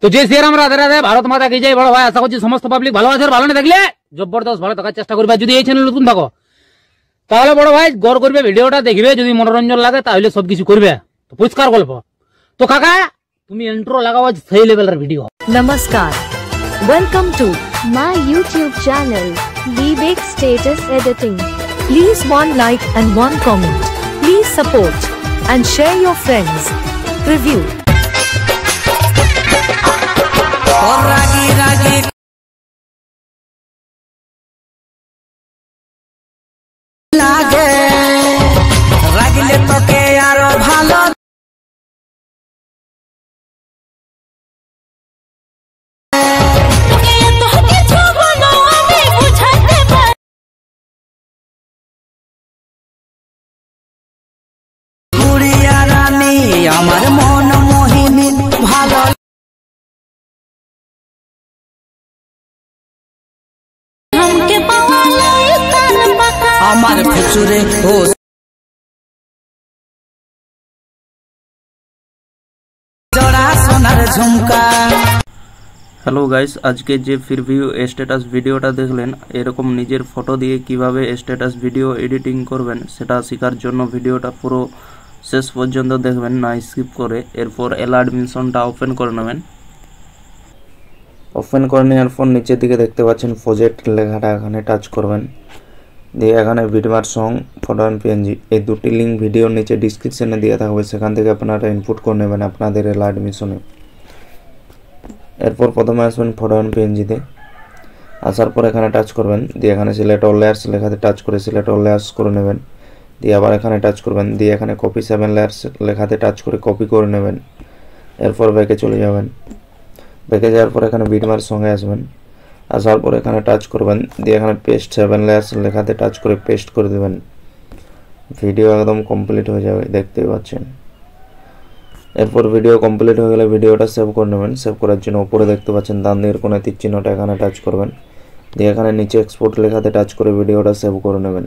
তো যে শ্রীরাম, রাধে রাধে, ভারত মাতা কি জয়। বড় ভাই আশা করছি সমস্ত পাবলিক ভালো আছে, ভালো না থাকলে জবরদস্ত ভালো থাকার চেষ্টা করবে। যদি এই চ্যানেল নতুন থাকো তাহলে বড় ভাই গড় করবে, ভিডিওটা দেখবে, যদি মনোরঞ্জন লাগে তাহলে সবকিছু করবে। তো পরিষ্কার গল্প। তো কাকা তুমি ইন্ট্রো লাগাও, সেই লেভেলের video. Namaskar. Welcome to my YouTube channel, Vivek Status Editing. please one like and one comment. Please support and share your friends. Review. রাগি রাগি লাগে, রাগলে তোকে আরো ভালো গুড়িয়া রানী আমার মন মোহিনী ভালো আমার ফুচুরে ও জোড়া সোনার ঝুমকা। হ্যালো গাইস, আজকে যে প্রিভিউ স্ট্যাটাস ভিডিওটা দেখলেন, এরকম নিজের ফটো দিয়ে কিভাবে স্ট্যাটাস ভিডিও এডিটিং করবেন সেটা শেখার জন্য ভিডিওটা পুরো শেষ পর্যন্ত দেখবেন, না স্কিপ করে। এরপর অ্যাডমিশনটা ওপেন করে নেবেন। ওপেন করে নেওয়ার পর নিচের দিকে দেখতে পাচ্ছেন প্রজেক্ট লেখাটা, এখানে টাচ করবেন। দিয়ে এখানে ভিডিওর সং, ফটো অ্যান্ড পিএনজি এই দুটি লিঙ্ক ভিডিওর নিচে ডিসক্রিপশনে দিয়ে থাকবে, সেখান থেকে আপনারা ইনপুট করে নেবেন আপনাদের অ্যাডমিশনে। এরপর প্রথমে আসবেন ফটো অ্যান্ড পিএনজিতে। আসার পর এখানে টাচ করবেন, দিয়ে এখানে সিলেক্ট অল লেয়ার্স লেখাতে টাচ করে সিলেক্ট অল লেয়ার্স করে নেবেন। দিয়ে আবার এখানে টাচ করবেন, দিয়ে এখানে কপি 7 লেয়ার্স লেখাতে টাচ করে কপি করে নেবেন। এরপর ব্যাকে চলে যাবেন। ব্যাকে যাওয়ার পর এখানে ভিডিওর সঙ্গে আসবেন। আসার পর এখানে টাচ করবেন, দিয়ে এখানে পেস্ট 7 লেয়ার্স লেখাতে টাচ করে পেস্ট করে দেবেন। ভিডিও একদম কমপ্লিট হয়ে যাবে, দেখতেই পাচ্ছেন। এরপর ভিডিও কমপ্লিট হয়ে গেলে ভিডিওটা সেভ করে নেবেন। সেভ করার জন্য উপরে দেখতে পাচ্ছেন ডান দিকের কোণে তীর চিহ্নটা, এখানে টাচ করবেন। দিয়ে এখানে নিচে এক্সপোর্ট লেখাতে টাচ করে ভিডিওটা সেভ করে নেবেন।